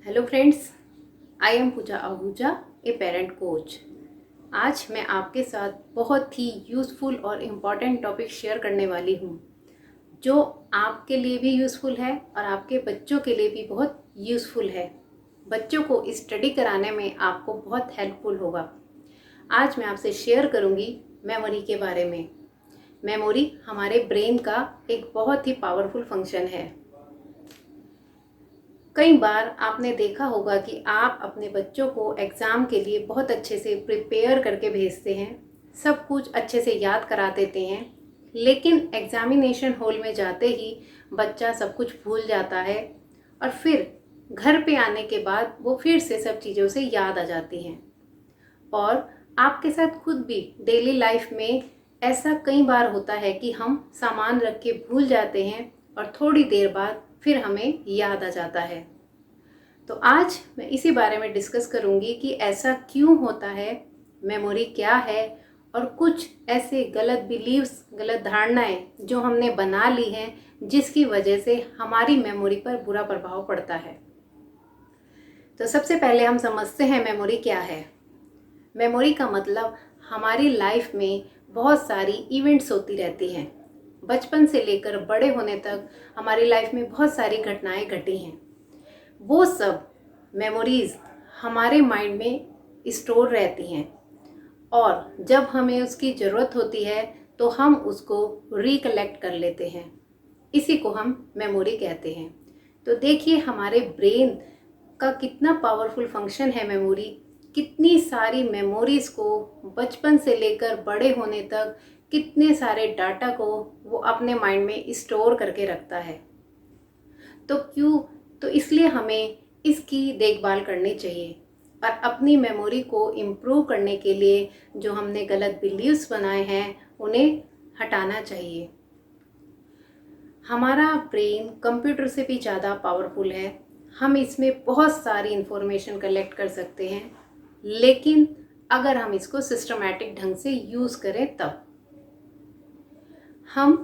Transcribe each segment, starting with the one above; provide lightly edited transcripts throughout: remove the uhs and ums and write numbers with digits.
Hello friends, I am Pooja Ahuja, a parent coach. आज मैं आपके साथ बहुत ही यूज़फुल और इम्पॉर्टेंट टॉपिक शेयर करने वाली हूँ, जो आपके लिए भी यूज़फुल है और आपके बच्चों के लिए भी बहुत यूज़फुल है। बच्चों को स्टडी कराने में आपको बहुत हेल्पफुल होगा। आज मैं आपसे शेयर करूँगी मेमोरी के बारे में। मेमोरी हमारे ब्रेन का एक बहुत ही पावरफुल फंक्शन है। कई बार आपने देखा होगा कि आप अपने बच्चों को एग्ज़ाम के लिए बहुत अच्छे से प्रिपेयर करके भेजते हैं, सब कुछ अच्छे से याद करा देते हैं, लेकिन एग्ज़ामिनेशन हॉल में जाते ही बच्चा सब कुछ भूल जाता है और फिर घर पे आने के बाद वो फिर से सब चीज़ों से याद आ जाती हैं। और आपके साथ खुद भी डेली लाइफ में ऐसा कई बार होता है कि हम सामान रख के भूल जाते हैं और थोड़ी देर बाद फिर हमें याद आ जाता है। तो आज मैं इसी बारे में डिस्कस करूंगी कि ऐसा क्यों होता है, मेमोरी क्या है और कुछ ऐसे गलत बिलीव्स, गलत धारणाएं जो हमने बना ली हैं जिसकी वजह से हमारी मेमोरी पर बुरा प्रभाव पड़ता है। तो सबसे पहले हम समझते हैं मेमोरी क्या है। मेमोरी का मतलब हमारी लाइफ में बहुत सारी इवेंट्स होती रहती हैं। बचपन से लेकर बड़े होने तक हमारी लाइफ में बहुत सारी घटनाएं घटी हैं। वो सब मेमोरीज़ हमारे माइंड में स्टोर रहती हैं और जब हमें उसकी ज़रूरत होती है तो हम उसको रिकलेक्ट कर लेते हैं। इसी को हम मेमोरी कहते हैं। तो देखिए हमारे ब्रेन का कितना पावरफुल फंक्शन है मेमोरी। कितनी सारी मेमोरीज़ को बचपन से लेकर बड़े होने तक कितने सारे डाटा को वो अपने माइंड में स्टोर करके रखता है। तो इसलिए हमें इसकी देखभाल करनी चाहिए और अपनी मेमोरी को इम्प्रूव करने के लिए जो हमने गलत बिलीव्स बनाए हैं उन्हें हटाना चाहिए। हमारा ब्रेन कंप्यूटर से भी ज़्यादा पावरफुल है। हम इसमें बहुत सारी इंफॉर्मेशन कलेक्ट कर सकते हैं, लेकिन अगर हम इसको सिस्टमैटिक ढंग से यूज़ करें तब। हम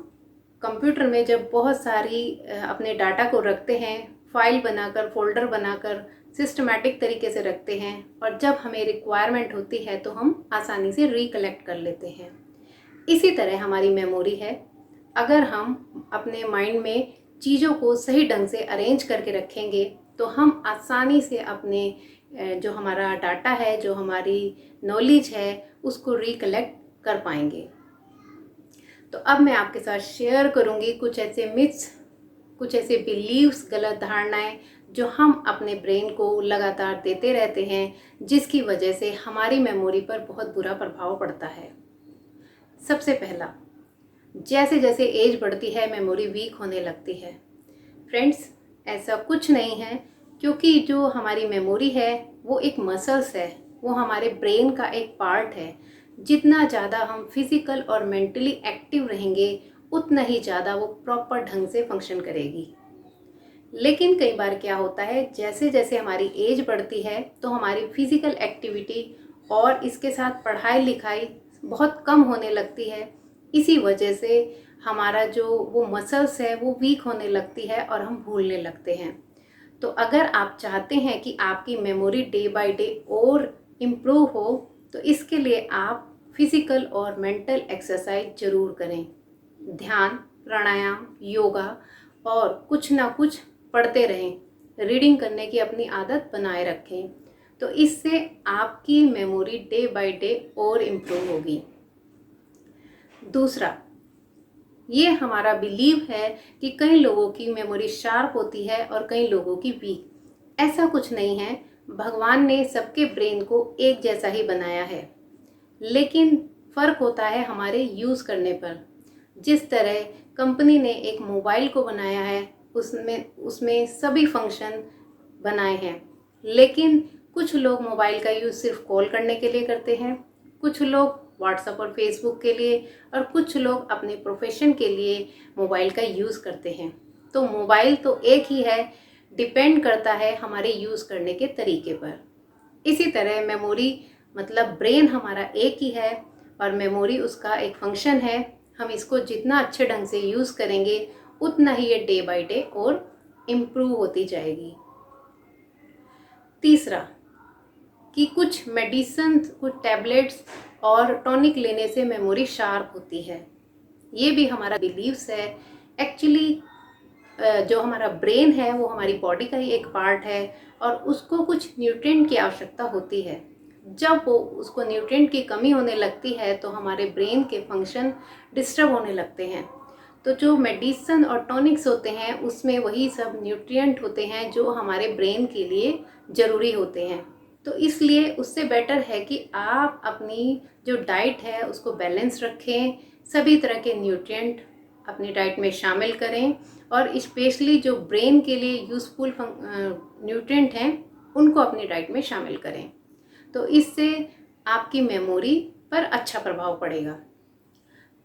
कंप्यूटर में जब बहुत सारी अपने डाटा को रखते हैं, फाइल बनाकर, फोल्डर बनाकर सिस्टमैटिक तरीके से रखते हैं और जब हमें रिक्वायरमेंट होती है तो हम आसानी से रिकलेक्ट कर लेते हैं। इसी तरह हमारी मेमोरी है। अगर हम अपने माइंड में चीज़ों को सही ढंग से अरेंज करके रखेंगे तो हम आसानी से अपने जो हमारा डाटा है, जो हमारी नॉलेज है, उसको रिकलेक्ट कर पाएंगे। तो अब मैं आपके साथ शेयर करूंगी कुछ ऐसे मिथ्स, कुछ ऐसे बिलीव्स, गलत धारणाएं जो हम अपने ब्रेन को लगातार देते रहते हैं, जिसकी वजह से हमारी मेमोरी पर बहुत बुरा प्रभाव पड़ता है। सबसे पहला, जैसे जैसे एज बढ़ती है मेमोरी वीक होने लगती है। फ्रेंड्स, ऐसा कुछ नहीं है, क्योंकि जो हमारी मेमोरी है वो एक मसल्स है, वो हमारे ब्रेन का एक पार्ट है। जितना ज़्यादा हम फिजिकल और मेंटली एक्टिव रहेंगे उतना ही ज़्यादा वो प्रॉपर ढंग से फंक्शन करेगी। लेकिन कई बार क्या होता है, जैसे जैसे हमारी एज बढ़ती है तो हमारी फिजिकल एक्टिविटी और इसके साथ पढ़ाई लिखाई बहुत कम होने लगती है। इसी वजह से हमारा जो वो मसल्स है वो वीक होने लगती है और हम भूलने लगते हैं। तो अगर आप चाहते हैं कि आपकी मेमोरी डे बाय डे और इम्प्रूव हो तो इसके लिए आप फिजिकल और मेंटल एक्सरसाइज ज़रूर करें। ध्यान, प्राणायाम, योगा और कुछ ना कुछ पढ़ते रहें। रीडिंग करने की अपनी आदत बनाए रखें, तो इससे आपकी मेमोरी डे बाय डे और इम्प्रूव होगी। दूसरा, ये हमारा बिलीव है कि कई लोगों की मेमोरी शार्प होती है और कई लोगों की वीक। ऐसा कुछ नहीं है। भगवान ने सबके ब्रेन को एक जैसा ही बनाया है, लेकिन फ़र्क होता है हमारे यूज़ करने पर। जिस तरह कंपनी ने एक मोबाइल को बनाया है, उसमें सभी फंक्शन बनाए हैं, लेकिन कुछ लोग मोबाइल का यूज़ सिर्फ कॉल करने के लिए करते हैं, कुछ लोग व्हाट्सएप और फेसबुक के लिए, और कुछ लोग अपने प्रोफेशन के लिए मोबाइल का यूज़ करते हैं। तो मोबाइल तो एक ही है, डिपेंड करता है हमारे यूज़ करने के तरीके पर। इसी तरह मेमोरी मतलब ब्रेन हमारा एक ही है और मेमोरी उसका एक फंक्शन है। हम इसको जितना अच्छे ढंग से यूज़ करेंगे उतना ही ये डे बाय डे और इम्प्रूव होती जाएगी। तीसरा कि कुछ मेडिसिन, कुछ टैबलेट्स और टॉनिक लेने से मेमोरी शार्प होती है। ये भी हमारा बिलीव्स है। एक्चुअली जो हमारा ब्रेन है वो हमारी बॉडी का ही एक पार्ट है और उसको कुछ न्यूट्रिएंट की आवश्यकता होती है। जब वो उसको न्यूट्रिएंट की कमी होने लगती है तो हमारे ब्रेन के फंक्शन डिस्टर्ब होने लगते हैं। तो जो मेडिसिन और टॉनिक्स होते हैं उसमें वही सब न्यूट्रिएंट होते हैं जो हमारे ब्रेन के लिए ज़रूरी होते हैं। तो इसलिए उससे बेटर है कि आप अपनी जो डाइट है उसको बैलेंस रखें, सभी तरह के न्यूट्रिएंट अपनी डाइट में शामिल करें और स्पेशली जो ब्रेन के लिए यूज़फुल न्यूट्रिएंट हैं उनको अपनी डाइट में शामिल करें। तो इससे आपकी मेमोरी पर अच्छा प्रभाव पड़ेगा।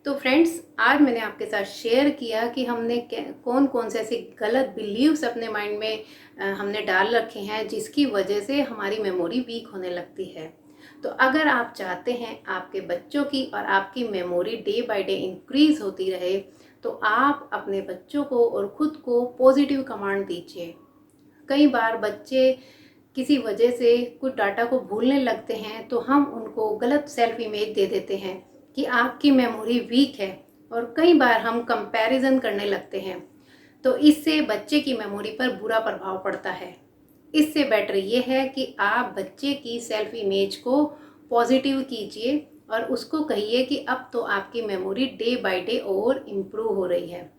तो फ्रेंड्स, आज मैंने आपके साथ शेयर किया कि हमने कौन कौन से ऐसे गलत बिलीव्स अपने माइंड में हमने डाल रखे हैं जिसकी वजह से हमारी मेमोरी वीक होने लगती है। तो अगर आप चाहते हैं आपके बच्चों की और आपकी memory day by day increase होती रहे तो आप अपने बच्चों को और ख़ुद को पॉजिटिव कमांड दीजिए। कई बार बच्चे किसी वजह से कुछ डाटा को भूलने लगते हैं तो हम उनको गलत सेल्फ इमेज दे देते हैं कि आपकी मेमोरी वीक है और कई बार हम कंपैरिजन करने लगते हैं। तो इससे बच्चे की मेमोरी पर बुरा प्रभाव पड़ता है। इससे बेटर ये है कि आप बच्चे की सेल्फ इमेज को पॉजिटिव कीजिए और उसको कहिए कि अब तो आपकी मेमोरी डे बाय डे और इम्प्रूव हो रही है।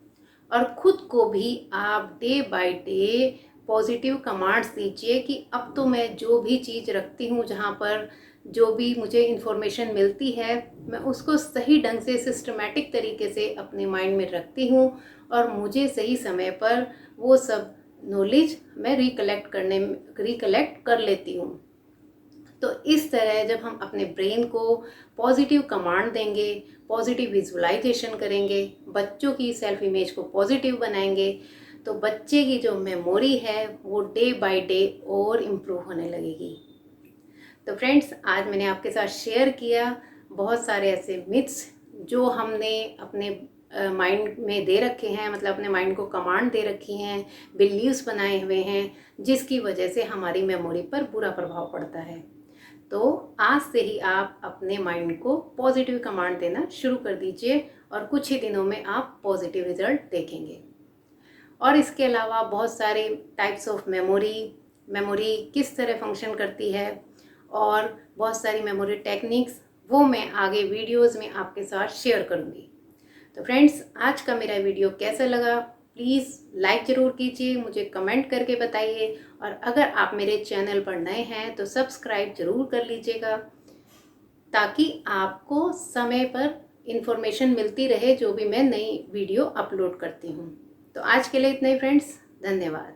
और ख़ुद को भी आप day by day positive commands दीजिए कि अब तो मैं जो भी चीज़ रखती हूँ, जहाँ पर जो भी मुझे इन्फॉर्मेशन मिलती है, मैं उसको सही ढंग से सिस्टमैटिक तरीके से अपने माइंड में रखती हूँ और मुझे सही समय पर वो सब नॉलेज मैं रिकलेक्ट कर लेती हूँ। तो इस तरह जब हम अपने ब्रेन को पॉजिटिव कमांड देंगे, पॉजिटिव विजुअलाइजेशन करेंगे, बच्चों की सेल्फ इमेज को पॉजिटिव बनाएंगे, तो बच्चे की जो मेमोरी है वो डे बाय डे और इम्प्रूव होने लगेगी। तो फ्रेंड्स, आज मैंने आपके साथ शेयर किया बहुत सारे ऐसे मिथ्स जो हमने अपने माइंड में दे रखे हैं, मतलब अपने माइंड को कमांड दे रखी हैं, बिलीव्स बनाए हुए हैं, जिसकी वजह से हमारी मेमोरी पर बुरा प्रभाव पड़ता है। तो आज से ही आप अपने माइंड को पॉजिटिव कमांड देना शुरू कर दीजिए और कुछ ही दिनों में आप पॉजिटिव रिजल्ट देखेंगे। और इसके अलावा बहुत सारे टाइप्स ऑफ मेमोरी किस तरह फंक्शन करती है और बहुत सारी मेमोरी टेक्निक्स, वो मैं आगे वीडियोस में आपके साथ शेयर करूँगी। तो फ्रेंड्स, आज का मेरा वीडियो कैसा लगा प्लीज़ लाइक ज़रूर कीजिए, मुझे कमेंट करके बताइए और अगर आप मेरे चैनल पर नए हैं तो सब्सक्राइब ज़रूर कर लीजिएगा ताकि आपको समय पर इन्फॉर्मेशन मिलती रहे जो भी मैं नई वीडियो अपलोड करती हूँ। तो आज के लिए इतना ही फ्रेंड्स, धन्यवाद।